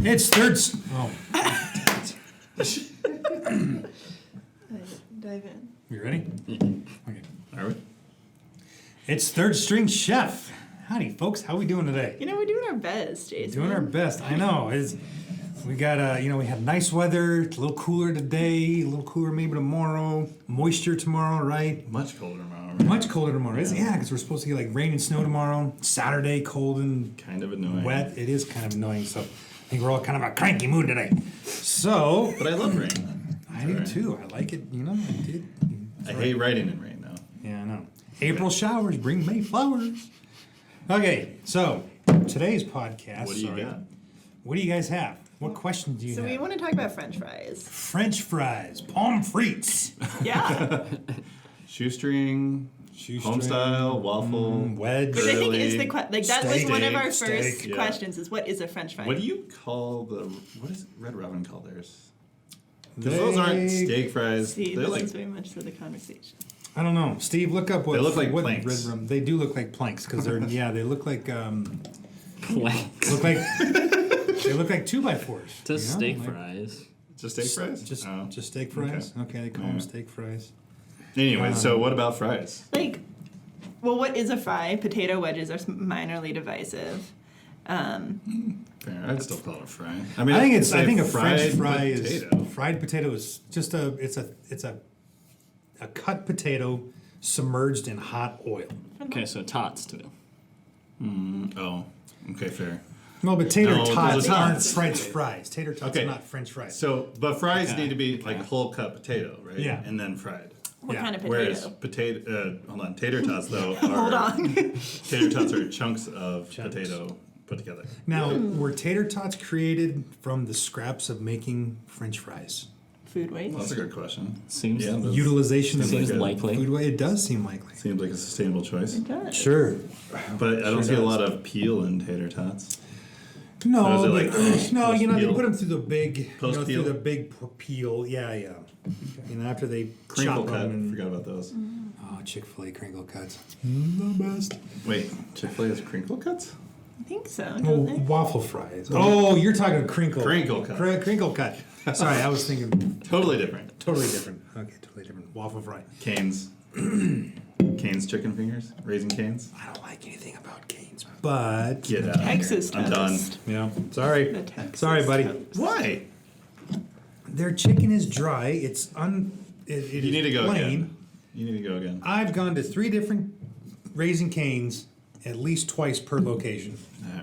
It's third. Oh. Dive in. You ready? Okay. Are we? It's third string chef. Howdy, folks. How we doing today? You know, we're doing our best, Jason. Doing our best. I know. We got we had nice weather. It's a little cooler today. A little cooler maybe tomorrow. Moisture tomorrow, right? Much colder tomorrow. Right? Much colder tomorrow. Yeah, because we're supposed to get like rain and snow tomorrow. Saturday, cold and Kind of annoying. wet. It is kind of annoying. So I think we're all kind of a cranky mood today. So But I love rain. I do too. I like it. You know, I did. I hate writing in rain though. Yeah, I know. April showers bring May flowers. Okay, so today's podcast. What do you got? What do you guys have? What questions do you So have? we want to talk about French fries. French fries, pommes frites, Yeah. Shoestring, home style, waffle, wedge. Which I think curly. is the that was one of our Steak, first yeah. questions is what is a French fry? What do you call what does Red Robin call theirs? Because those aren't steak fries. See, They're this like is very much for the conversation. I don't know. Steve, look up what They look like what planks. red rum. They do look like planks because they're they look like Planks. look like they look like 2x4s. Just steak like- fries. just steak fries. Just Oh. just steak fries. Okay, they call them steak fries. Anyway, so what about fries? Like, well, what is a fry? Potato wedges are minorly divisive. Fair. I'd still call it a fry. I mean, I think say a French fry potato. is fried potato is just a cut potato submerged in hot oil. Okay, so tots too. Oh, okay, fair. No, but tater No, tots those are aren't tots. French fries. Tater tots Okay. are not French fries. So, but fries Okay. need to be like a whole cut potato, right? Yeah. And then fried. What Yeah. kind of potato? Whereas tater tots though are Hold on. tater tots are chunks of potato put together. Now, were tater tots created from the scraps of making French fries? Food waste. Well, that's a good question. Seems Yeah, that's- Utilization of seems like a likely. food waste? It does seem likely. Seems like a sustainable choice. It does. Sure. But I don't see a does. lot of peel in tater tots. No, Or is it but like post- no, they post-peel? put them through the big, Post-peel? through the big peel. Yeah. After they Crinkle chop cut. them. And, Forgot about those. oh, Chick-fil-A crinkle cuts. The best. Wait, Chick-fil-A has crinkle cuts? I think so. Oh, Don't they? waffle fries. Oh, you're talking crinkle. Crinkle cut. Crinkle cut. Sorry, I was thinking Totally different. totally different. Okay, totally different. Waffle fry. Canes. Canes chicken fingers? Raising Canes? I don't like anything about Cane's, but Get out. of Texas here. I'm done. toast. yeah. Sorry, The Texas sorry, buddy. toast. Why? Their chicken is dry. It's It You need to go plain. again. You need to go again. I've gone to 3 different Raising Cane's at least twice per location.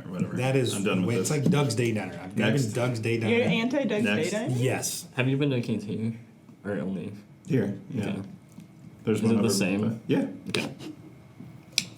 Whatever. That is, I'm done with it's this. like Doug's Day Diner. I've been Next. Doug's Day You're Diner. anti-Doug's Next. Day Diner? Yes. Have you been to Cane's here? Or only? Here. Yeah. Okay. There's Is one it the over- same? Yeah. Okay.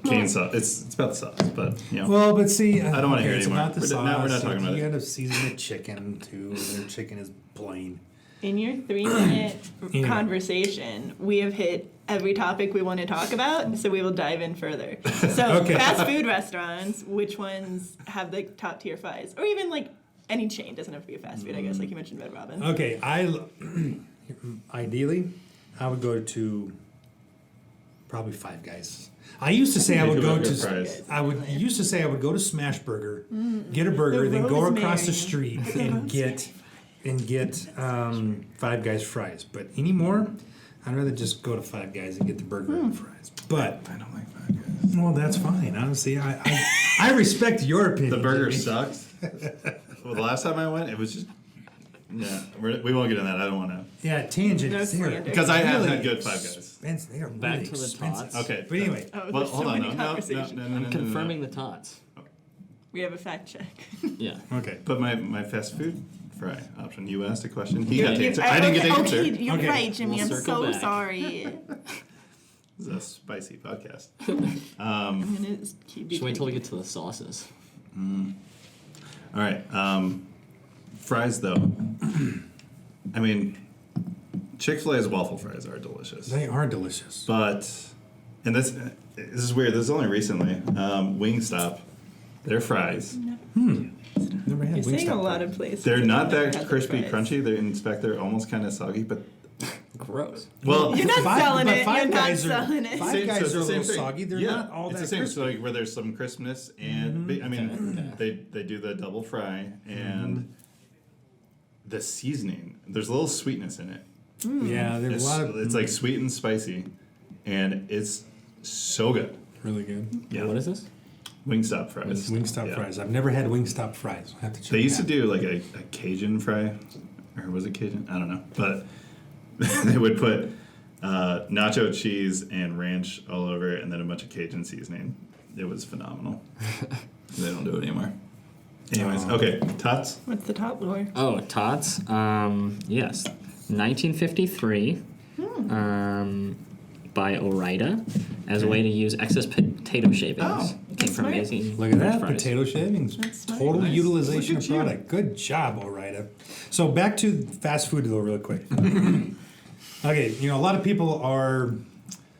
Cane sauce. It's about the sauce, but you know. Well, but see, I don't wanna hear it's anymore. about the We're sauce. not talking about you it. gotta season the chicken too. Their chicken is plain. In your 3-minute Anyway. conversation, we have hit every topic we want to talk about, so we will dive in further. So, Okay. fast food restaurants, which ones have the top tier fries? Or even like any chain, doesn't have to be a fast food, I guess, like you mentioned Red Robin. Okay, ideally, I would go to probably Five Guys. I used to say I Think would go about your to. fries. Used to say I would go to Smash Burger, get a burger, The then go across the rosemary. street and get Five Guys fries. But anymore, I'd rather just go to Five Guys and get the burger and fries. But I don't like Five Guys. well, that's fine. Honestly, I respect your opinion. The burger Jimmy. sucked. Well, the last time I went, it was just. Yeah, we won't get in that. I don't want to. Yeah, tangent. No They're slander. Because I have really had good Five Guys. expensive. They are Back really to the expensive. tots. Okay. But anyway, Oh, Well, there's hold so on. many conversations. I'm confirming the tots. We have a fact check. Yeah. okay. But my fast food fry option. You asked a question. He You're- got to you're- answer. I didn't get to answer. Okay, you're Okay. right, Jimmy. We'll I'm circle so back. sorry. This is a spicy podcast. I'm gonna keep Should wait till we get to the sauces. All right. Fries, though. I mean, Chick-fil-A's waffle fries are delicious. They are delicious. But, and this is weird. This is only recently. Wingstop, their fries, Never had You're saying a Wingstop lot fries. of places. they're not have that the crispy, fries. crunchy. They're, in fact, they're almost kind of soggy. But, Gross. well, You're not selling but it. Five You're not Guys are- selling it. Five Same- Guys so it's are a the same little thing. soggy. They're Yeah, not all it's that the same. crispy. So where there's some crispness and I mean Okay. they do the double fry and the seasoning. There's a little sweetness in it. Yeah, there's a lot of It's like sweet and spicy, and it's so good. really good Yeah. What is this? Wingstop fries. Wingstop Yeah. fries. I've never had Wingstop fries. I'll have to check. They used to that. do like a Cajun fry, or was it Cajun? I don't know. But they would put nacho cheese and ranch all over it, and then a bunch of Cajun seasoning. It was phenomenal. They don't do it anymore. Anyways, okay, tots. What's the top lure? Oh, tots. Yes, 1953. By Orida as a way to use excess potato shavings. Oh, Came from smart. making Look at French that, fries. potato shavings. That's smart. Total Nice. utilization Look of at you. product. Good job, Orida. So back to fast food though, real quick. Okay, a lot of people are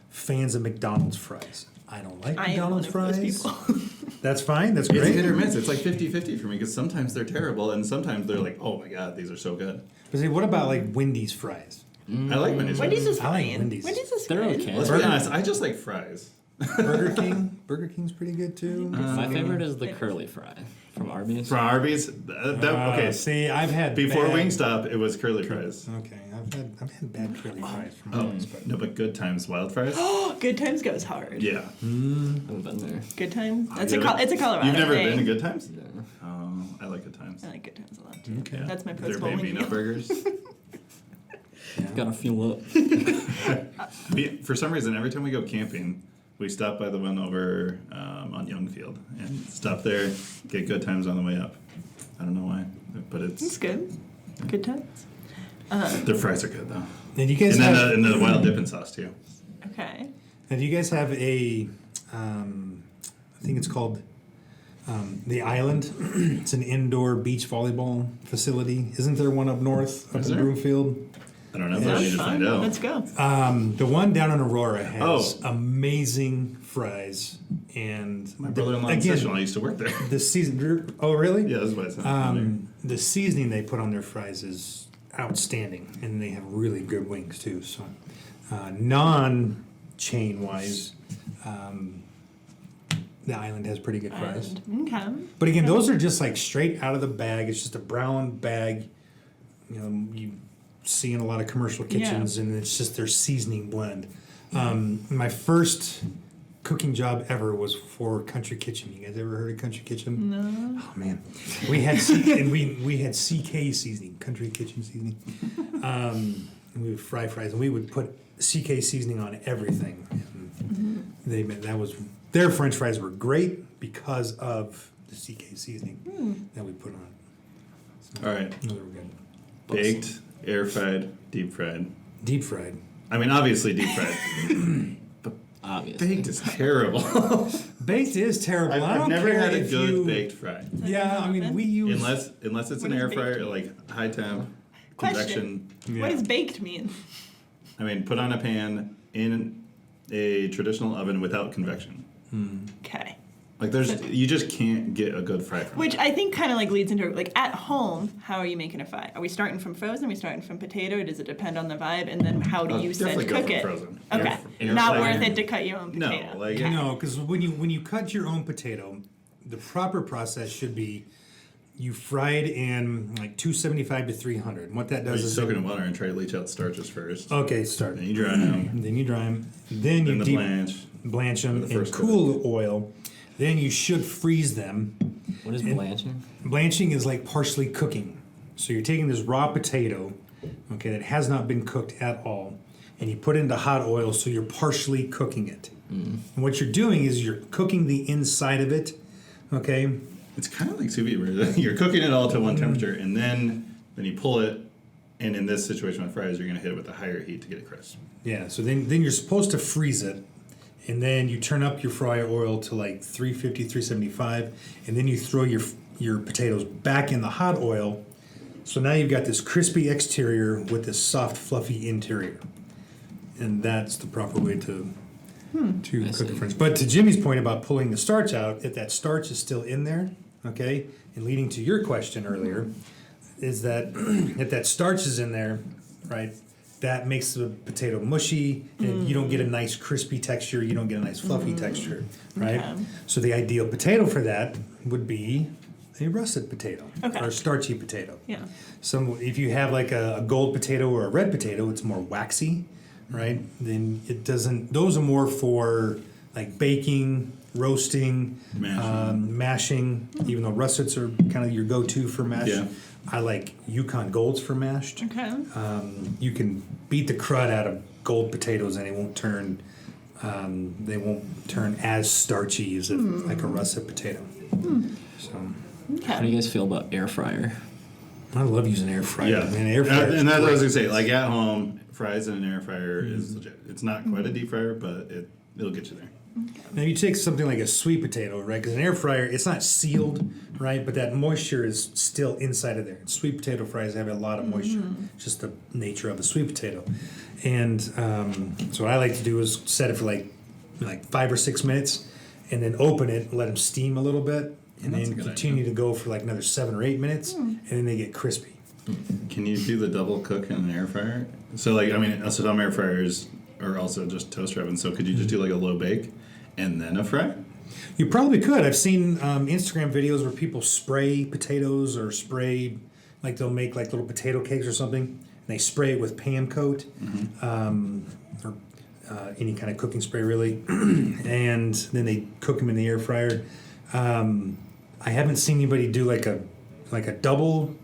fans of McDonald's fries. I don't like I am one McDonald's of those fries. people. That's fine. That's It's great. hit or miss. It's like 50-50 for me because sometimes they're terrible and sometimes they're like, oh my god, these are so good. But see, what about like Wendy's fries? I like Wendy's. Wendy's is I like fine. Wendy's. Wendy's is They're good. okay. Let's be honest, I just like fries. Burger King. Burger King's pretty good too. My favorite is the curly fry from Arby's. From Arby's, okay. See, I've had Before bad- Wingstop, it was curly fries. Okay, I've had bad curly fries from Oh, Wendy's, but no, but Good Times wild fries. Oh, Good Times goes hard. Yeah. I haven't been there. Good Times. That's You it's a Colorado You've never thing. been to Good Times? No. Oh, I like Good Times. I like Good Times a lot too. Okay. That's my Their post bowling bambino meal. burgers. Gotta fuel up. For some reason, every time we go camping, we stop by the one over on Youngfield and stop there, get Good Times on the way up. I don't know why, but It's it's good. Good Times. their fries are good though. And you guys And then have, and the wild dipping sauce too. Okay. and you guys have a, I think it's called the Island. It's an indoor beach volleyball facility. Isn't there one up north, up Is in there? Broomfield? I don't know. But I need to Fun. find out. Let's go. The one down in Aurora has Oh. amazing fries, and My brother-in-law in Session, I used to work there. the season. Oh, really? Yeah, that's why it sounds familiar. The seasoning they put on their fries is outstanding, and they have really good wings too. So, non-chain wise, the Island has pretty good fries. Okay. But again, those are just like straight out of the bag. It's just a brown bag. You see in a lot of commercial kitchens, and it's just their seasoning blend. My first cooking job ever was for Country Kitchen. You guys ever heard of Country Kitchen? No. Oh man, we had we had CK seasoning, Country Kitchen seasoning. And we would fry fries, and we would put CK seasoning on everything. And that was their French fries were great because of the CK seasoning that we put on it. All right. Those were good. Baked, air fried, deep fried. Deep fried. I mean, obviously deep fried. Obviously. Baked is terrible. Baked is terrible. I I've don't never care had a if good you, baked fry. Yeah, I mean we use Unless it's What an does air baked fryer, mean? like high temp, Question. convection. What does baked mean? I mean, put on a pan in a traditional oven without convection. Okay. Like you just can't get a good fry from Which it. I think kind of like leads into like at home, how are you making a fry? Are we starting from frozen? Are we starting from potato? Does it depend on the vibe? And then how do I'll you definitely said go cook from it? frozen. Okay. Air Not fryer. worth it to cut your own potato. No, like No, because when you cut your own potato, the proper process should be you fry it in like 275 to 300. And what that you does is soak it in water and try to leach out starches first. okay, start. Then you dry them. Then you dry them. Then you Then the deep blanch. them the in first cool oil. Then you should freeze them. What is blanching? Blanching is like partially cooking. So you're taking this raw potato, okay, that has not been cooked at all, and you put it into hot oil, so you're partially cooking it. And what you're doing is you're cooking the inside of it, okay? It's kind of like sous vide, where you're cooking it all to one temperature, and then you pull it. And in this situation with fries, you're going to hit it with a higher heat to get it crisp. Yeah, so then you're supposed to freeze it, and then you turn up your fryer oil to like 350, 375, and then you throw your potatoes back in the hot oil. So now you've got this crispy exterior with this soft, fluffy interior. And that's the proper way to cook a French. But to Jimmy's point about pulling the starch out, if that starch is still in there, okay, and leading to your question earlier, is that if that starch is in there, right, that makes the potato mushy, and you don't get a nice crispy texture, you don't get a nice fluffy texture, right? Okay. So the ideal potato for that would be a russet potato Okay. or a starchy potato. Yeah. If you have like a gold potato or a red potato, it's more waxy, right? Then it doesn't. Those are more for like baking, roasting, mashing. Even though russets are kind of your go-to for mash. Yeah. I like Yukon Golds for mashed. Okay. You can beat the crud out of gold potatoes and it won't turn. They won't turn as starchy as like a russet potato. So. How do you guys feel about air fryer? I love using air fryer. Yeah, Man, air fryer. and that's what I was gonna say. Like at home, fries in an air fryer is legit. It's not quite a deep fryer, but it'll get you there. Now you take something like a sweet potato, right? Because an air fryer, it's not sealed, right? But that moisture is still inside of there. Sweet potato fries have a lot of moisture. It's just the nature of a sweet potato. And so what I like to do is set it for like 5 or 6 minutes, and then open it, let them steam a little bit, and That's a then good continue to go for like another 7 or 8 minutes, and then they get crispy. Can you do the double cook in an air fryer? So like, I mean, some air fryers are also just toaster ovens. So could you just do like a low bake and then a fry? You probably could. I've seen Instagram videos where people spray potatoes or spray, like they'll make like little potato cakes or something, and they spray it with pan coat or any kind of cooking spray really, and then they cook them in the air fryer. I haven't seen anybody do like a double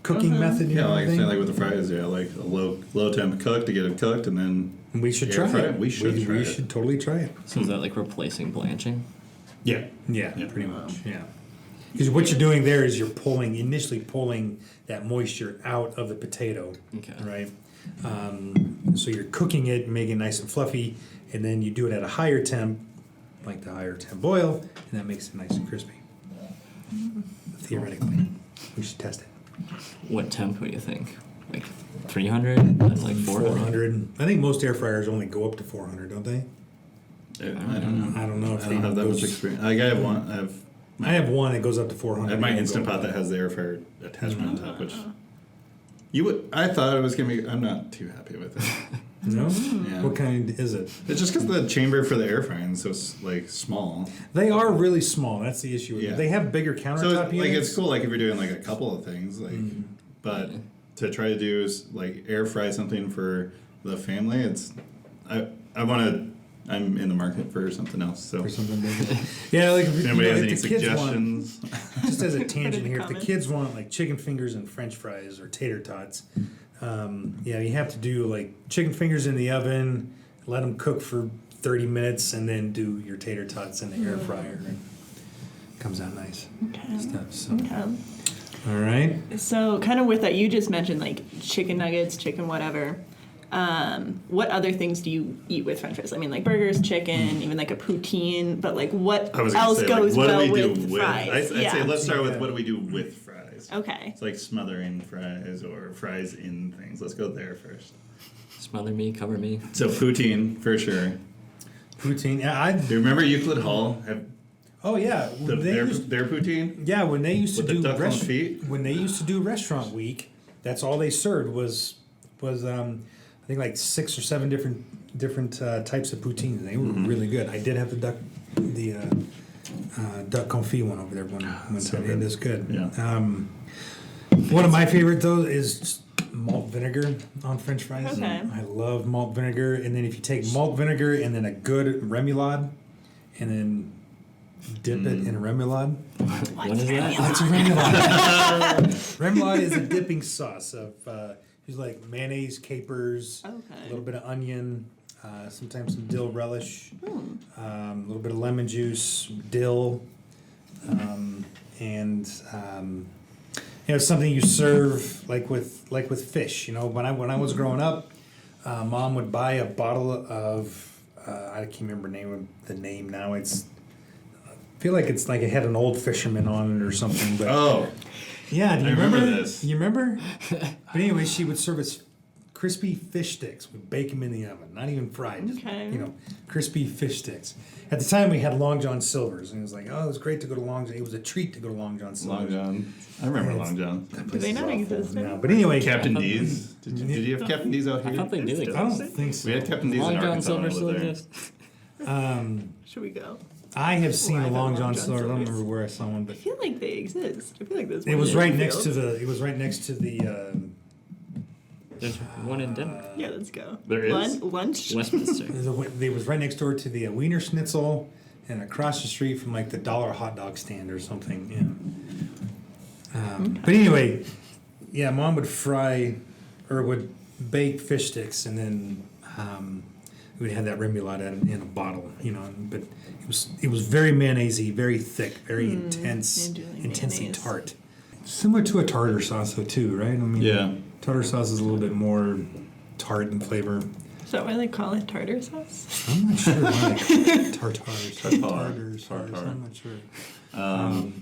cooking method. You Yeah, know like thing? same like with the fries. Yeah, like a low temp cook to get it cooked, and then We should air try fry it. We should try We it. should totally try it. So is that like replacing blanching? Yeah. Yeah, pretty much. Yeah. Because what you're doing there is you're initially pulling that moisture out of the potato, Okay. right? So you're cooking it, making it nice and fluffy, and then you do it at a higher temp, like the higher temp boil, and that makes it nice and crispy. Theoretically, we should test it. What temp would you think? Like 300? That's like 400. 400. I think most air fryers only go up to 400, don't they? I don't know. I don't know if I they don't have that much goes- experience. Like I have one. I have one that goes up to I 400. have my and Instant go Pot up. that has the air fryer attachment on top, which you would. I thought it was gonna be. I'm not too happy with it. No? Yeah. What kind is it? It's just because the chamber for the air frying is so like small. They are really small. That's the issue. Yeah. They have bigger countertop So like units. it's cool like if you're doing like a couple of things like, but to try to do is like air fry something for the family. It's I want to. I'm in the market for something else. So Or something bigger. Yeah, like if anybody has if any the kids want, suggestions, just as a in tangent the here, if the comments. kids want like chicken fingers and French fries or tater tots, yeah, you have to do like chicken fingers in the oven, let them cook for 30 minutes, and then do your tater tots in the air fryer. And comes out nice stuff. So, Okay. all right. So, kind of with that, you just mentioned like chicken nuggets, chicken whatever. What other things do you eat with French fries? I mean, like burgers, chicken, even like a poutine. But like, what I was gonna else say, goes like, what well do we do with with fries? I'd say let's start with Yeah. what do we do with fries. Okay. It's like smothering fries or fries in things. Let's go there first. Smother me, cover me. So poutine for sure. Poutine. Yeah, Do you remember Euclid Hall? oh yeah. Their poutine? Yeah, when they used to With the do duck on feet? when they used to do restaurant week, that's all they served was I think like 6 or 7 different types of poutine. They were really good. I did have the duck confit one over there one so time. good. It is good. Yeah. One of my favorite though is just malt vinegar on French fries. Okay. I love malt vinegar, and then if you take malt vinegar and then a good remoulade, and then dip it in remoulade. What is that? That's a remoulade. Remoulade is a dipping sauce of usually like mayonnaise, capers, a little bit of onion, sometimes some dill relish, a little bit of lemon juice, dill, and something you serve like with fish. You know, when I was growing up, Mom would buy a bottle of I can't remember the name now. I feel like it's like it had an old fisherman on it or something. But Oh, yeah, do you I remember remember this. You remember? But anyway, she would serve us crispy fish sticks. We'd bake them in the oven, not even fried. Just, Okay. crispy fish sticks. At the time, we had Long John Silver's, and it was like, oh, it was great to go to Long John. It was a treat to go to Long John Long Silver's. John. I remember Long John. Do they not exist now. anymore? But anyway, Captain D's. Did you have Captain D's out I here? thought they did I don't exist. think so. We had Captain D's Long in John Arkansas. Silver when I still lived there. exists. Should we go? I have seen Well, a I've Long had John Long John Silver. I don't Silvers. remember where I saw one, but I feel like they exist. I feel like there's it one was in right the next field. to the. It was right next to the. There's one in Denver. Yeah, let's go. There is? Lunch? Westminster. It was right next door to the Wiener Schnitzel, and across the street from like the dollar hot dog stand or something. Yeah. But anyway, yeah, Mom would fry or would bake fish sticks, and then we'd have that remoulade in a bottle, you know. But it was very mayonnaisey, very thick, very intense, you do like intensely mayonnaise. tart. Similar to a tartar sauce, though, too, right? I mean, Yeah. tartar sauce is a little bit more tart in flavor. Is that why they call it tartar sauce? I'm not sure why they call it tartars. Tartar. Tartars. I'm not sure.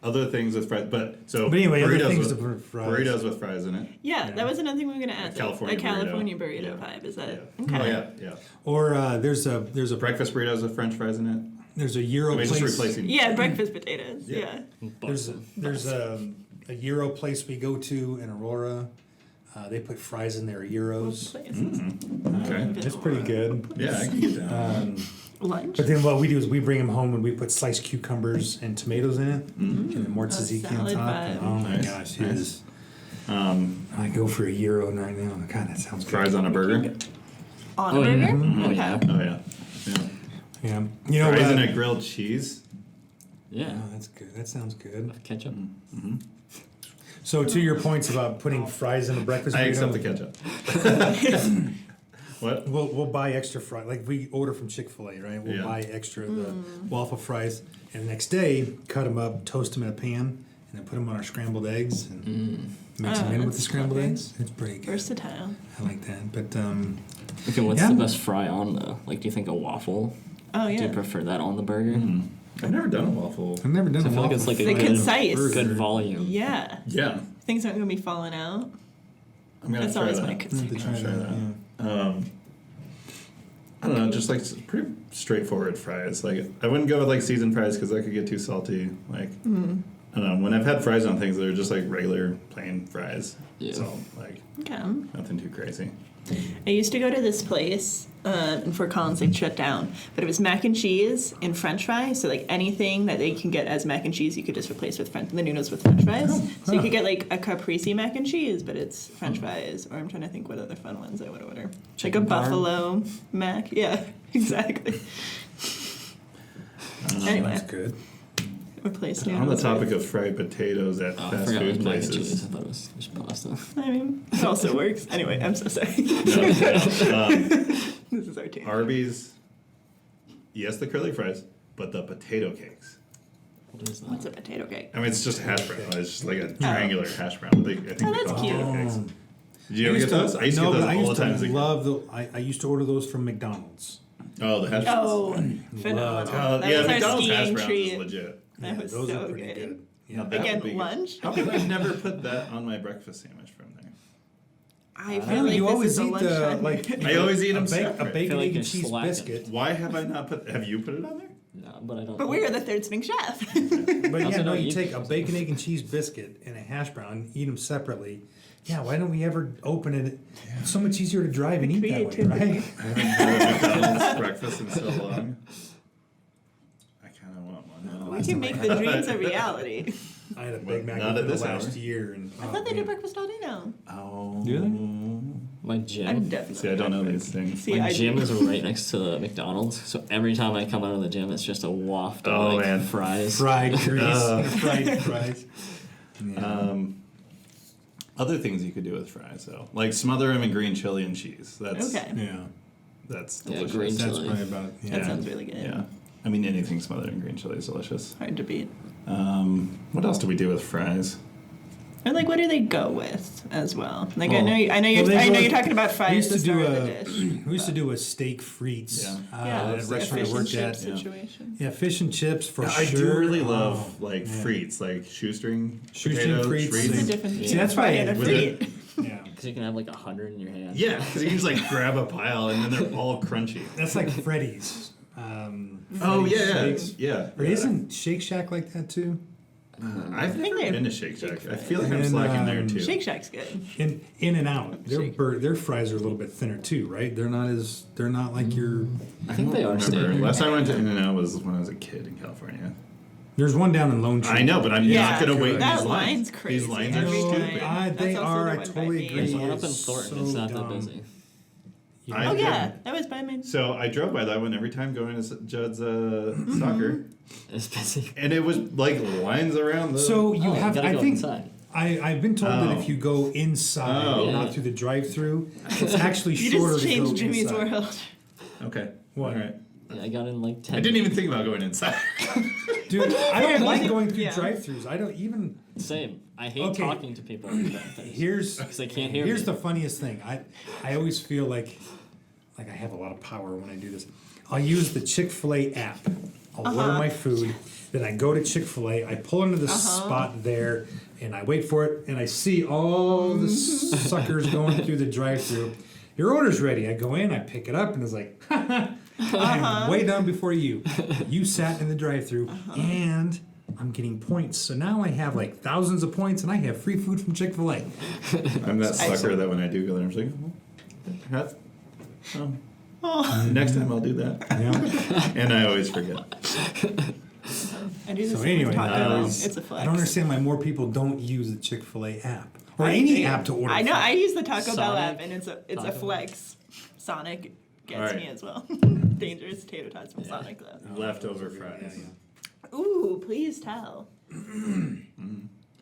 Other things with fries, but anyway, other burritos things with, to put fries. burritos with fries in it. Yeah, that was another thing we were gonna ask. California a California burrito. burrito Yeah. vibe. Is that Yeah. okay? Oh yeah, yeah. Or there's a Breakfast burritos with French fries in it. there's a Euro I mean, place. just replacing. Yeah, breakfast potatoes. Yeah. Yeah. There's a Euro place we go to in Aurora. They put fries in their euros. Okay. It's pretty good. Yeah, I can get that. Lunch. But then what we do is we bring them home and we put sliced cucumbers and tomatoes in it, and then more tzatziki on salad top. vibe. Oh my Nice, gosh, nice. it is. I go for a Euro right now. God, that sounds Fries good. on a burger. On a Oh, burger? yeah. Okay. Oh, yeah. Oh yeah. Yeah. Yeah, you know Fries what? in a grilled cheese. Yeah. Oh, that's good. That sounds good. Ketchup. So to your points about putting fries in a breakfast I burrito, accept the ketchup. What? We'll buy extra fries. Like we order from Chick-fil-A, right? We'll Yeah. buy extra the waffle fries, and the next day cut them up, toast them in a pan, and then put them on our scrambled eggs and mix them in with the that's scrambled clever. eggs. It's pretty good. Versatile. I like that. But Okay, what's Yeah. the best fry on though? Like, do you think a waffle? Oh Do you yeah. prefer that on the burger? I've never done a waffle. I've never done So a I feel like waffle it's like a They're good, concise. good volume. Yeah. Yeah, Things aren't gonna be falling out. I'm gonna That's try always that. my I have to concern. try Try that. that. Yeah. I don't know, just like pretty straightforward fries. Like I wouldn't go with like seasoned fries because that could get too salty. Like I don't know, when I've had fries on things, they're just like regular plain fries. Yeah. So like Okay. nothing too crazy. I used to go to this place in Fort Collins, like shut down, but it was mac and cheese and French fries. So like anything that they can get as mac and cheese, you could just replace with the noodles with French fries. So you could get like a caprese mac and cheese, but it's French fries. Or I'm trying to think what other fun ones I would order. Chicken like a parm? buffalo mac. Yeah, exactly. Anyway, That's good. replace On noodles. the topic with- of fried potatoes at Oh, I fast forgot it was food mac and cheese. places. I thought it was just pasta. I mean, it also works. Anyway, I'm so sorry. This is our team. Arby's, yes, the curly fries, but the potato cakes. What is that? What's a potato cake? I mean, it's just hash brown. It's just like a triangular hash brown. But I think Oh, they that's call cute. them potato cakes. Did you I ever used get those? I used to no, get but those I all the used time as a to kid. love the. I used to order those from McDonald's. Oh, the hash browns. Oh, phenomenal. That yeah, was our McDonald's hash skiing browns treat. is legit. That was those so are pretty good. good. Yeah. Now that Again, would be good. lunch? How come I've never put that on my breakfast sandwich from there? I Yeah, feel like you this always is a eat the lunchtime. like. I always eat a them a separate. bacon, feel like egg, you're and cheese slacking. biscuit. Why have I not put? Have you put it on there? No, but I don't. But we are the third swing chef. But Also yeah, no, don't you eat take a those. bacon, egg, and cheese biscuit and a hash brown, eat them separately. Yeah, why don't we ever open it? It's so much easier to drive and eat that way, Creativity. right? I haven't had a McDonald's breakfast in so long. I kind of want one. We can make the dreams a reality. I had a Well, Big Mac not within at the this last hour. year, and I thought they did breakfast all day now. Oh. Do they? My I'm gym. definitely. See, I don't know these things. See, My I gym do. is right next to the McDonald's, so every time I come out of the gym, it's just a waft of Oh, like man. fries. fried grease, fried fries. Yeah. Other things you could do with fries, though, like smother them in green chili and cheese. That's Okay. Yeah, That's Yeah, delicious. green that's chili. probably about. Yeah. That sounds really good. Yeah. I mean, anything smothered in green chili is delicious. Hard to beat. What else do we do with fries? Or like, what do they go with as well? Like, Well, I know well, they I know go- you're talking about We fries used the to do start of a the dish. we used to do a steak frites Yeah. Yeah, at it's a like a restaurant I fish and worked chip at. situation. Yeah, fish and chips for I sure. do really Oh, love like yeah. frites, like shoestring Shoestring potatoes, frites. What's the Frites. difference See, between that's a fry why and a with it- frite? Yeah, Because you can have like 100 in your hand. Yeah, because you can just like grab a pile and then they're all crunchy. that's like Freddy's. Oh Freddy's yeah, Shakes. yeah. Or isn't Shake Shack like that too? I've think never they're been to Shake Shack. big I feel like I'm fries. slacking there too. Shake Shack's good. In and out, their fries are a little bit thinner too, right? They're not like your. I think they are Remember, standard. last time I went to In-N-Out was when I was a kid in California. There's one down in Lone Tree. I know, but I'm not going to wait in That these lines. line's crazy These lines are every stupid. time. They That's also are. the I one by totally me. agree. There's one up in It's Thornton. so It's not that dumb. busy. I Oh drove- yeah, that was by me. So I drove by that one every time going to Judd's soccer, It's busy. and it was like lines around the. So you have. gotta I go think. inside. I've been told that Oh. if you go inside, Oh. not through the drive-through, it's actually You shorter just to go changed Jimmy's inside. world. Okay. What? All right. Yeah, I got in like 10. I didn't even think about going inside. Dude, I don't like going through Yeah. drive-throughs. I don't even. Same. I hate Okay. talking to people in drive-thrus. Here's Because they can't hear Here's me. the funniest thing. I always feel like I have a lot of power when I do this. I'll use the Chick-fil-A app. I'll order my food. Then I go to Chick-fil-A. I pull into the spot there, and I wait for it. And I see all the suckers going through the drive-through. Your order's ready. I go in. I pick it up, and it's like, I'm way done before you. You sat in the drive-through, and I'm getting points. So now I have like thousands of points, and I have free food from Chick-fil-A. I'm that sucker that when I do go there, I'm just like, "Huh? Oh. Next time I'll do that. Yeah. And I always forget. I do the So same anyway, with Taco I Bell. always- It's a flex. I don't understand why more people don't use the Chick-fil-A app or any app to order. I know. food. I use the Taco Bell Sonic? app, and it's a Taco Bell? flex. Sonic gets Alright. me as well. Dangerous tater tots from Sonic though. Leftover fries. Ooh, please tell.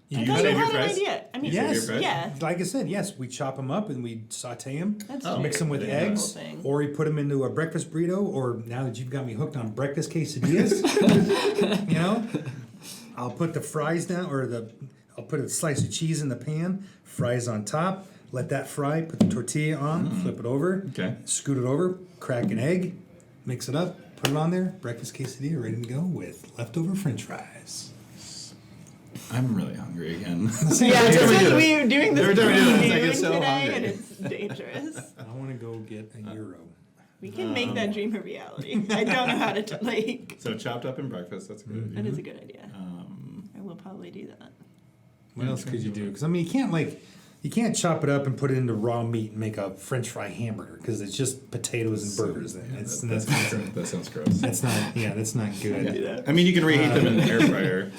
You I use thought save you your had an fries? idea. I mean, Yes. yeah. Like I said, yes, we chop them up and we saute them, That's mix them with I didn't know. eggs, Thing. or we put them into a breakfast burrito. Or now that you've got me hooked on breakfast quesadillas, you know, I'll put the fries down, I'll put a slice of cheese in the pan, fries on top, let that fry, put the tortilla on, flip it over, Okay. scoot it over, crack an egg, mix it up, put it on there, breakfast quesadilla ready to go with leftover French fries. I'm really hungry again. Yeah, Every time we do we are doing this Every time we do this, I pre-viewing get so today, hungry. and it's dangerous. I want to go get a euro. We can make that dream a reality. I don't know how to like. So chopped up in breakfast, that's good. That is a good idea. I will probably do that. What else could you do? Because I mean, you can't chop it up and put it into raw meat and make a French fry hamburger because it's just potatoes and burgers. Then That sounds gross. that's not good. Yeah. I mean, you can reheat them in the air fryer.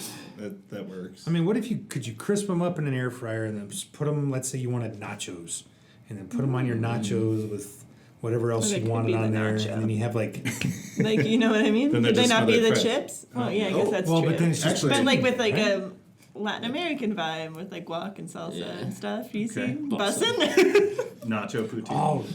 That works. I mean, what if could you crisp them up in an air fryer and then just put them? Let's say you wanted nachos, and then put them on your nachos with whatever else Or you they could wanted be on the there, nacho. and then you have like, Like, you know what I mean? Then they're Could they just not be smothered the fries. chips? Well, yeah, I guess that's well, true. but then it's just Actually- But like with like right? a Latin American vibe with like guac and salsa Yeah. and stuff. You Okay. see? Bussin'. Bussin'? Nacho poutine. oh,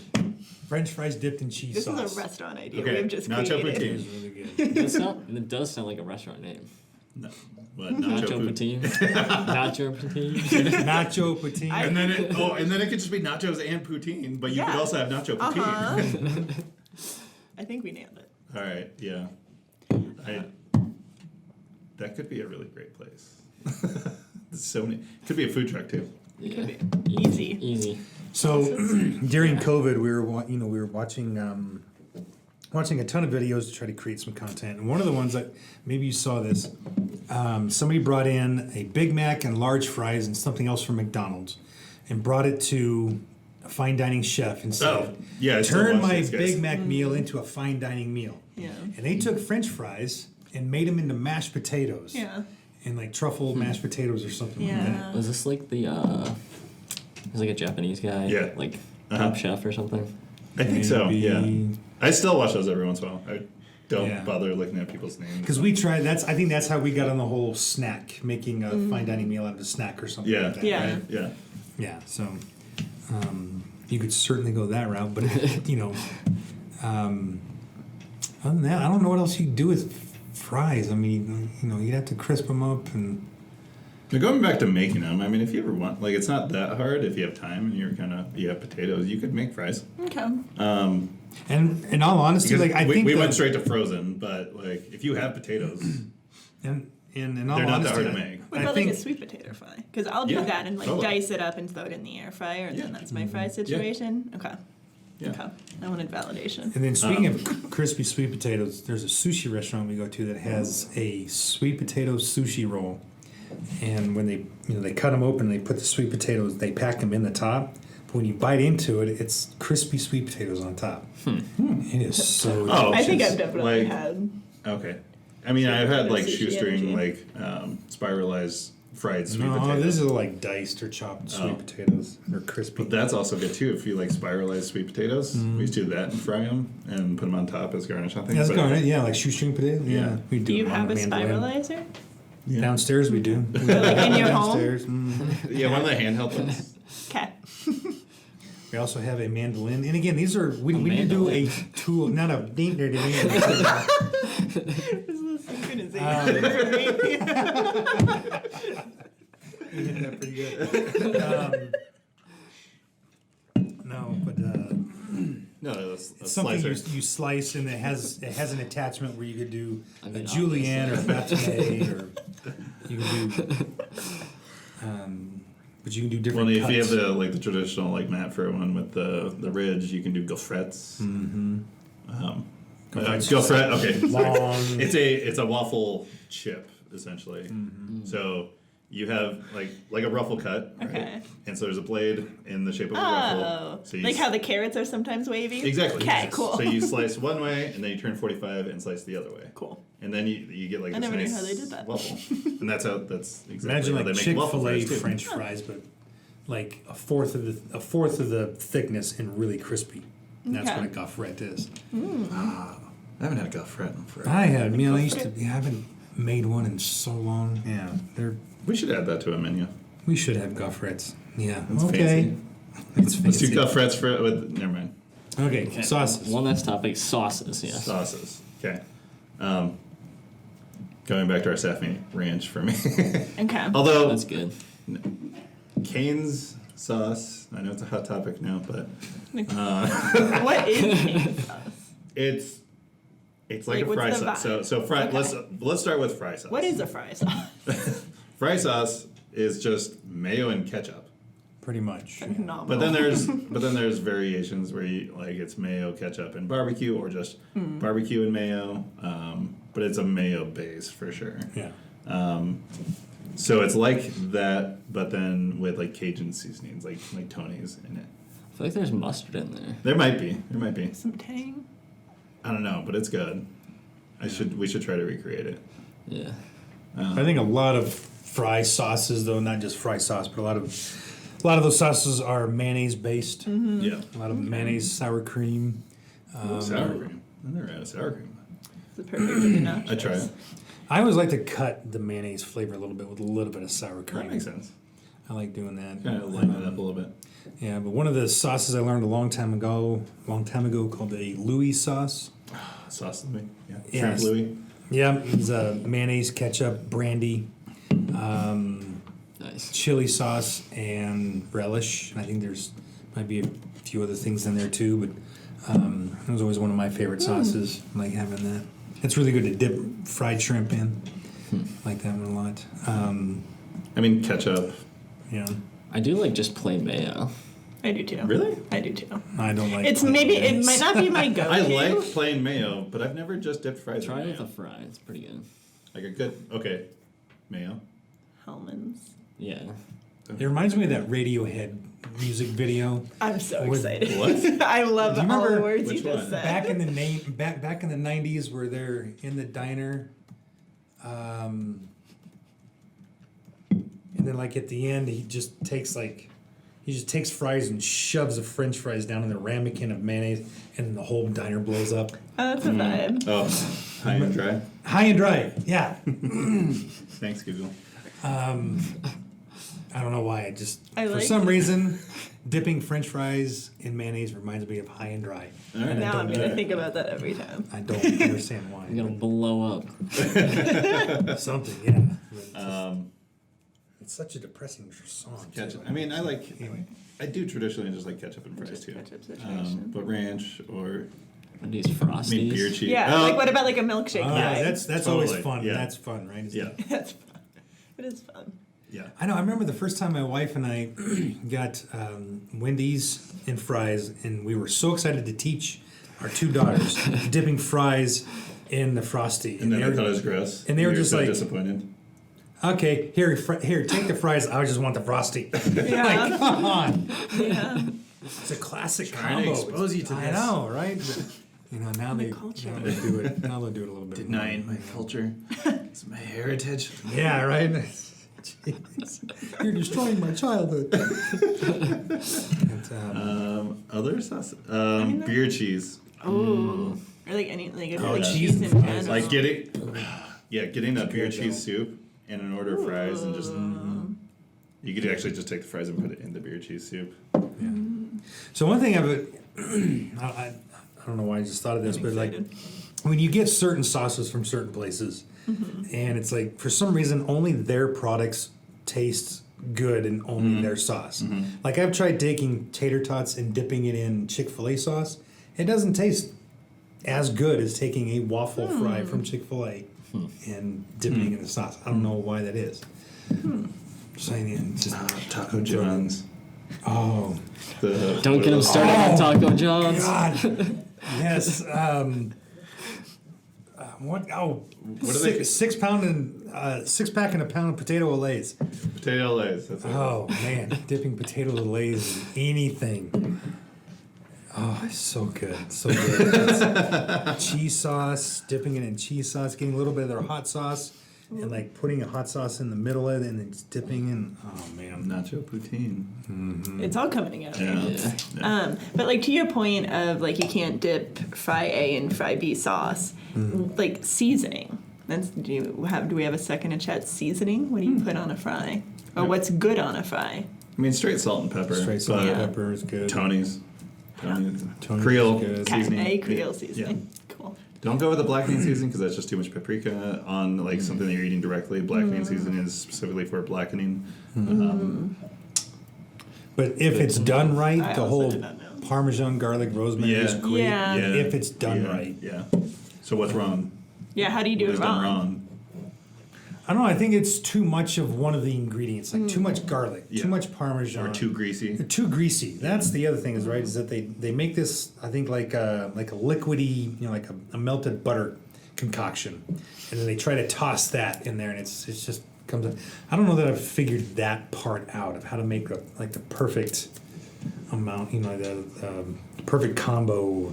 French fries dipped in cheese This sauce. is a restaurant idea Okay, we've just nacho created. It was poutine. really good. It does sound like a restaurant name. No. What? Nacho poutine. Nacho poutine. Nacho poutine. And then it could just be nachos and poutine, but you could Yeah. also have nacho poutine. Uh-huh. I think we nailed it. All right, yeah. That could be a really great place. So many. Could be a food truck too. Yeah. Easy. Easy. So during COVID, we were watching a ton of videos to try to create some content. And one of the ones that maybe you saw this, somebody brought in a Big Mac and large fries and something else from McDonald's, and brought it to a fine dining chef and said, Oh, yeah. I still "Turn watch my these guys. Big Mac meal into a fine dining meal." Yeah. And they took French fries and made them into mashed potatoes. Yeah. And like truffle mashed potatoes or something like that. Yeah. Was this like the He's like a Japanese guy? Yeah. Like Uh-huh. Top Chef or something? I think so. Maybe- Yeah. I still watch those every once in a while. I don't Yeah. bother looking at people's names. Because we tried. I think that's how we got on the whole snack, making a fine dining meal out of a snack or something Yeah. like that. Yeah. right? Yeah. Yeah. So you could certainly go that route, but other than that, I don't know what else you could do with fries. I mean, you'd have to crisp them up and. Now going back to making them, I mean, if you ever want, like, it's not that hard if you have time and you have potatoes, you could make fries. Okay. And in all honesty, Because like I we think went straight to frozen, but like if you have potatoes, and in all they're not honesty, that hard to make. What about like a sweet potato fry? Because I'll do Yeah, that and like totally. dice it up and throw it in the air fryer, and then Yeah. that's my fry situation. Okay. Yeah. Okay. I wanted validation. And then speaking of crispy sweet potatoes, there's a sushi restaurant we go to that has a sweet potato sushi roll and when they cut them open, they put the sweet potatoes, they pack them in the top. But when you bite into it, it's crispy sweet potatoes on top. It is so. Oh, I think jeez. I've definitely Like- had. Okay. I mean, I've had like Sushi shoestring, energy. like spiralized fried sweet No, potatoes. this is like diced or chopped sweet potatoes. They're crispy. But that's also good too if you like spiralized sweet potatoes. We used to do that and fry them and put them on top as garnish. I think. Yeah, that's But- garnet. Yeah, like shoestring potatoes. Yeah, Yeah. we Do you them on have a the mandolin. spiralizer? Yeah. Downstairs we do. Like in your home? Downstairs. Yeah, one of the handheld ones. Okay. We also have a mandolin, and again, these are we need to do a mandolin. tool, not a ding. This is a synchronization for me. You did that pretty good. No, but No, that's a it's something slicer. you slice, and it has an attachment where you could do I a mean, julienne or obviously. matinee, or you can do. But you can do different. Well, if you cuts. have the traditional like Matt Fur one with the ridge, you can do gaufrettes. Gaufrette. Okay. Long. It's a waffle chip essentially. So you have like a ruffle cut, right? Okay. And so there's a blade in the shape of a Oh, ruffle. So you like how the carrots are sometimes wavy? exactly. Okay, cool. So you slice one way and then you turn 45 and slice the other way. Cool. And then you get like I this never knew nice how they did that. waffle. And that's exactly Imagine how like they make waffle Chick-fil-A fries too. French fries, but like a fourth of the thickness and really crispy. And that's Okay. what a gaufrette is. I haven't had a gaufrette in forever. I had, I used to. I haven't made one in so long. Yeah, We should add that to a menu. we should have gaufrettes. Yeah. That's okay. fancy. It's Let's do fancy. gaufrettes with. Never mind. Okay, sauces. One last topic: sauces. Yes. Sauces. Okay. Going back to our sesame ranch for me. Okay. Although That's good. Cane's sauce, I know it's a hot topic now, but What is cane sauce? it's like Like, a what's fry the sauce. vibe? So fry. Okay. Let's start with fry sauce. What is a fry sauce? Fry sauce? Is just mayo and ketchup. Pretty much. Phenomenal. But then there's variations where you like it's mayo, ketchup, and barbecue, or just barbecue and mayo. But it's a mayo base for sure. Yeah. So it's like that, but then with like Cajun seasonings, like Tony's in it. I feel like there's mustard in there. There might be. Some tang. I don't know, but it's good. We should try to recreate it. Yeah. I think a lot of fry sauces, though, not just fry sauce, but a lot of those sauces are mayonnaise based. Yeah. A lot of mayonnaise, sour cream. Sour cream. I never had a sour cream. It's perfect for the nachos. I try it. I always like to cut the mayonnaise flavor a little bit with a little bit of sour cream. That makes sense. I like doing that. Kind of lighten it up a little bit. Yeah, but one of the sauces I learned a long time ago called a Louis sauce. Sauce with me. Yeah. Yes. Shrimp Louis. Yeah, it's mayonnaise, ketchup, brandy, Nice. chili sauce, and relish. I think there's might be a few other things in there too, but it was always one of my favorite sauces. I like having that. It's really good to dip fried shrimp in. I like that one a lot. I mean ketchup. Yeah, I do like just plain mayo. I do too. Really? I do too. I don't like. It's plain maybe it mayonnaise. might not be my go-to. I like plain mayo, but I've never just dipped fries Try in it with mayo. a fry. It's pretty good. Like a good mayo. Hellman's. Yeah. It reminds me of that Radiohead music video. I'm so With- excited. What? I love Do you all the remember words you which just one? said. Back in the 90s, where they're in the diner, and then like at the end, he just takes fries and shoves the French fries down in the ramekin of mayonnaise, and the whole diner blows up. Oh, that's a vibe. Oh, high and dry. High and dry, yeah. Thanks, Google. I don't know why. I For like some it. reason, dipping French fries in mayonnaise reminds me of high and dry. All right. And Now I'm don't- gonna think about that every time. I don't understand why. I'm gonna blow up. Something, yeah. But Um, it's such a depressing song. too. ketchup. I mean, Anyway. I do traditionally just like ketchup and fries Just too. ketchup situation. But ranch or These frosties. I mean beer cheese. Yeah, Oh, like what about like a milkshake? Oh, vibe? that's always Totally, fun. yeah. That's fun, right? Isn't Yeah, it? That's fun. It is fun. yeah. I know. I remember the first time my wife and I got Wendy's and fries, and we were so excited to teach our two daughters dipping fries in the Frosty. And then they I were, thought it was gross. and they were just so like- disappointed. Okay, here, take the fries. I just want the frosty. Yeah. Like, come on. Yeah. It's a classic Trying to combo. expose you to I this. know, right? But, you know, now they culture. do it. Now they'll do it a little bit. Denying my culture. It's my heritage. Yeah, right. Jeez. You're destroying my childhood. And, Other sauce? Beer cheese. Oh. Or like any like Oh, like cheese cheese and in fries. general. Like getting a beer cheese soup and an order of fries and just you could actually just take the fries and put it in the beer cheese soup. so one thing I don't know why I just thought of this, but like when you get certain sauces from certain places, and it's like for some reason only their products taste good and only their sauce. Like I've tried taking tater tots and dipping it in Chick-fil-A sauce. It doesn't taste as good as taking a waffle fry from Chick-fil-A and dipping it in the sauce. I don't know why that is. Just Taco John's. oh Don't get him started on Taco John's. God. Yes. What? Oh, What are they- 6 pound and 6 pack and a pound of potato Lays. Potato Lays. That's it. Oh man, dipping potato Lays in anything. Oh, it's so good, so good. It's cheese sauce, dipping it in cheese sauce, getting a little bit of their hot sauce, and like putting a hot sauce in the middle of it, and then just dipping in. Oh man, Nacho Poutine. It's all coming out. Yeah. But like to your point of like you can't dip fry A and fry B sauce, like seasoning. Do we have a second in chat? Seasoning? What do you put on a fry? Or what's good on a fry? I mean, straight salt and pepper. straight salt and but pepper is good. Tony's. Tony's Creole is good. seasoning. A Creole Yeah. seasoning. Cool. Don't go with the black bean seasoning because that's just too much paprika on like something that you're eating directly. Black bean seasoning is specifically for blackening. But if it's done right, I the also whole did not know. Parmesan, garlic, rosemary is Yeah. great. Yeah. If it's done right. Yeah. So what's wrong? Yeah, how do you do What it is done wrong? wrong? I don't know. I think it's too much of one of the ingredients, like too much garlic, Yeah. too much Parmesan, Or too greasy? Too greasy. That's the other thing is right is that they make this I think like a liquidy, like a melted butter concoction, and then they try to toss that in there, and it's just comes. I don't know that I've figured that part out of how to make the perfect amount, the perfect combo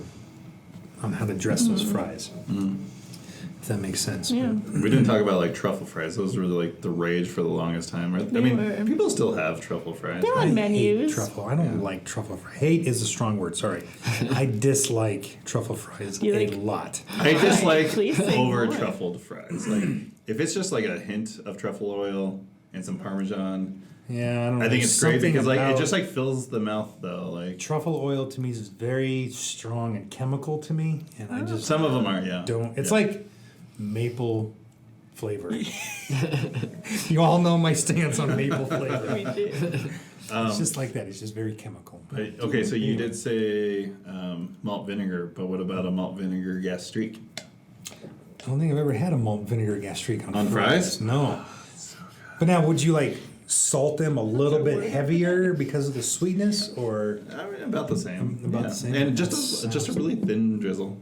on how to dress those fries. If that makes sense. Yeah. We didn't talk about like truffle fries. Those were like the rage for the longest time. Right? I They mean, were. people still have truffle fries. They're I on hate menus. truffle. I don't like truffle fries. Hate is a strong word. Sorry. I dislike truffle fries You a like- lot. I dislike Please say over more. truffled fries. Like if it's just like a hint of truffle oil and some Parmesan, Yeah, I don't know. I think There's it's great something because like it about just like fills the mouth though. Like truffle oil to me is very strong and chemical to me, and I just some of them are, yeah. don't. It's Yeah. like maple flavor. You all know my stance on maple flavor. We do. It's just like that. It's just very chemical. But, okay, so you did say malt vinegar, but what about a malt vinegar gastrique? I don't think I've ever had a malt vinegar gastrique On fries? No. But now, would you like salt them a little bit heavier because of the sweetness, or I mean, about the same. About the same? And That just a really thin drizzle.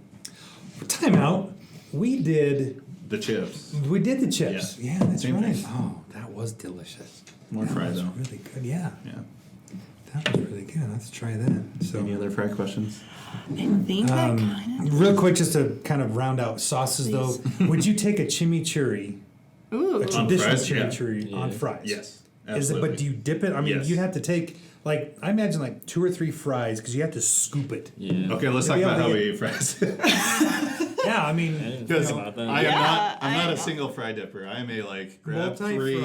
time out? We did The chips. the chips. Yeah. Yeah, that's Same right. thing. Oh, that was delicious. More fry That was though. really good. Yeah, Yeah. that was really good. Let's try that. So. Any other fry questions? I think that kind of. Real quick, just to kind of round out sauces, though, would you take a chimichurri, Ooh. a traditional fries? Yeah. chimichurri, on Yeah. fries? Yes. Is it? Absolutely. But do you dip it? I mean, Yes. you'd have to take like I imagine like 2 or 3 fries because you have to scoop it. Yeah. Okay, let's talk Maybe about I'll how get- we eat fries. Yeah, I I mean, didn't Because think about that. I am Yeah, not. I'm not I- a single fry dipper. I am a like grab Multi-fry, 3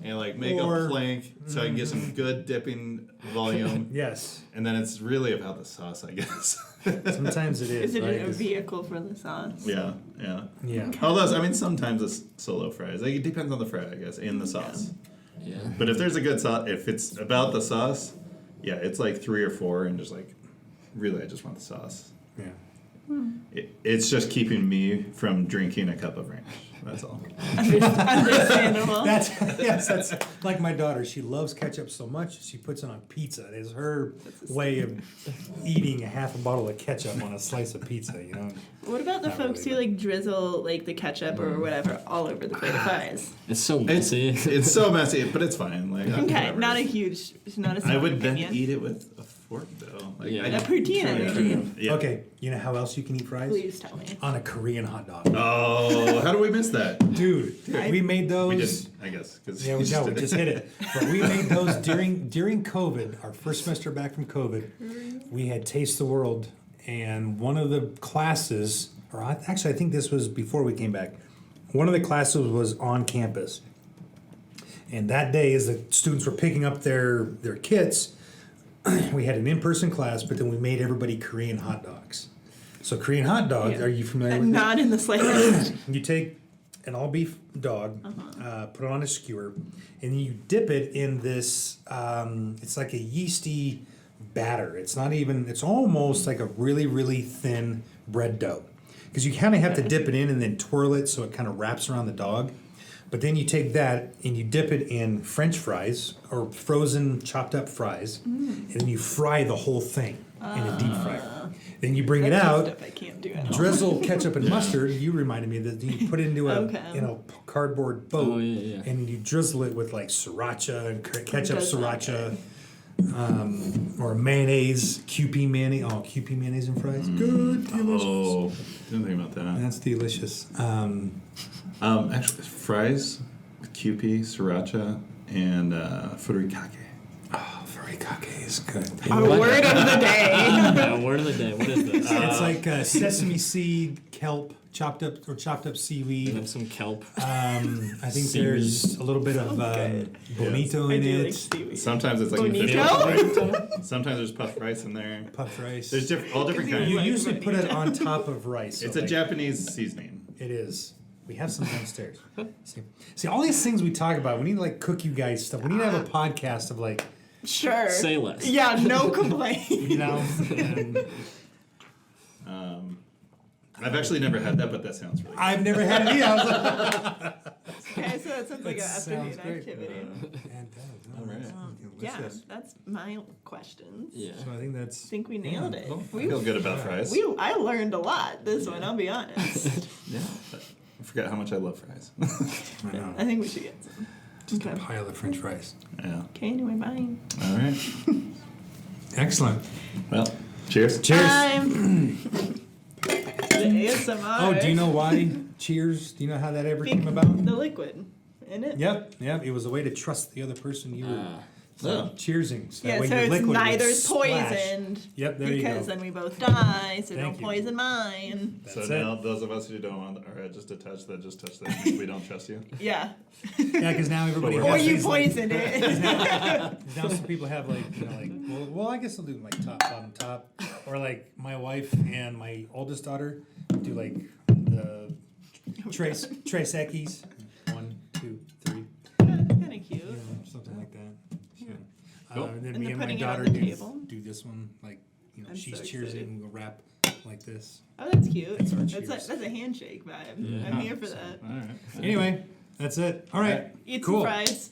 and like make or- a plank so I can get some good dipping volume, yes, and then it's really about the sauce, I guess. sometimes it is. Is it right? a vehicle for the sauce? yeah, yeah. Yeah. Although I mean, sometimes it's solo fries. Like, it depends on the fry, I guess, and the sauce. Yeah. But if there's a good sauce, if it's about the sauce, yeah, it's like 3 or 4, and just like, really, I just want the sauce. Yeah. It's just keeping me from drinking a cup of ranch. That's all. Understandable. That's like my daughter. She loves ketchup so much she puts it on pizza. It is her way of eating a half a bottle of ketchup on a slice of pizza. You know. What about the Not folks really, who like drizzle like the ketchup or whatever all over the plate of fries? It's so It's, messy. it's so messy, but it's fine. Like Okay, whatever. not a strong I would opinion. then eat it with a fork though. Like, Yeah. I A don't- poutine energy. Yeah. Okay, you know how else you can eat fries? Please tell me. On a Korean hot dog. Oh, how do we miss that? Dude, we made those. We didn't, I guess. Cause Yeah, we just hit it. But we made those during COVID, our first semester back from COVID. We had Taste the World, and one of the classes, actually I think this was before we came back. One of the classes was on campus, and that day, as the students were picking up their kits, we had an in-person class, but then we made everybody Korean hot dogs. So Korean hot dogs, Yeah. are you familiar with Not in the slightest. You take an all beef dog, put it on a skewer, and you dip it in this. It's like a yeasty batter. It's not even. It's almost like a really really thin bread dough, because you kind of have to dip it in and then twirl it so it kind of wraps around the dog. But then you take that and you dip it in French fries or frozen chopped up fries, and then you fry the whole thing in a deep fryer. Then you bring it That's out. stuff I can't do at all. Drizzle ketchup and mustard. You reminded me that you put it into a Okay. cardboard boat, Oh, yeah. and you drizzle it with like sriracha and ketchup Does sound sriracha, or mayonnaise, QP mayonnaise. Oh, QP mayonnaise and fries. Good, delicious. Oh, didn't think about that. That's delicious. Actually, fries with QP, sriracha, and furikake. Oh, furikake is good. Our word of the day. Yeah, word of the day. What is this? It's like sesame seed, kelp, chopped up We seaweed. have some kelp. I think Seaweed. there's a little bit of good. bonito I in do like it. seaweed. Sometimes it's like Bonito? Sometimes there's puffed rice in there. Puffed rice. There's all different You kinds. You like usually put it bonito. on top of rice. It's so a like- Japanese seasoning. It is. We have some downstairs. See, all these things we talk about, we need to like cook you guys stuff. We need to have a podcast of like, Sure. Say less. Yeah, no complaint. you know, and I've actually never had that, but that sounds really good. I've never had it either. I was like, Okay, so that sounds like an That afternoon sounds great. activity. All right. Yeah, delicious. that's my questions. Yeah. So I think that's. I think we nailed it. I feel good about fries. I learned a lot this one, I'll be honest. Yeah. I forgot how much I love fries. I know. I think we should get some. Just a Okay. pile of French fries. Yeah. Okay, anyway, bye. All right. Excellent. Well, cheers. Cheers. Time. The ASMR. Oh, do you know why? Cheers. Do you know how that ever came about? The liquid in it. Yep. It was a way to trust the other person you were Oh. cheersing. So that Yeah, way so your it's liquid would neither splash. poisoned. Yep, there you Because go. then we both die, so Thank don't you. poison mine. So That's now it. those of us who don't want are just a touch that just touch that means we don't trust you. Yeah. Yeah, because now everybody Or has you these, like, poisoned it. now some people have like, you know, like well, I guess I'll do like top, bottom, top, or like my wife and my oldest daughter do like the tres equis, 1, 2, 3, That's kind of cute. you know, something like that. So, Cool. and then And me they're and my putting it on daughter the do table? this one, like you know, I'm she's so cheersing, excited. and we'll wrap like this. Oh, that's cute. That's our That's cheers. a handshake vibe. Yeah. I'm here for that. All right. Anyway, that's it. All right, Eat cool. some fries.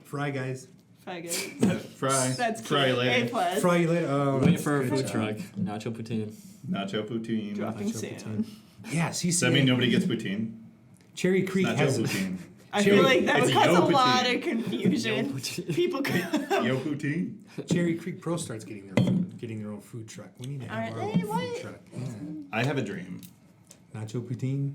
Fry guys. Fry good. Fry. That's cute. Fry you later. A+. Fry you later. Oh, Wait that's for a good food job. truck. Nacho poutine. Nacho poutine. Dropping Nacho soon. Yeah, see, Does that mean nobody gets poutine? Cherry Creek Nacho has poutine. I Cherry- feel like that would It's cause yo a lot poutine. of confusion. poutine. People could. Yo poutine. Cherry Creek Pro Start's getting their own food truck. We need to have Are our they? own What? food truck. Yeah. I have a dream. Nacho poutine.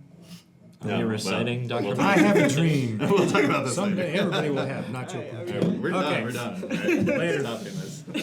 Are No, you well, reciting, Dr. we'll I have a dream. We'll talk about this Someday later. everybody will have nacho All right, poutine. All right, we're Okay. done. We're done. All right. Later. Stop doing this.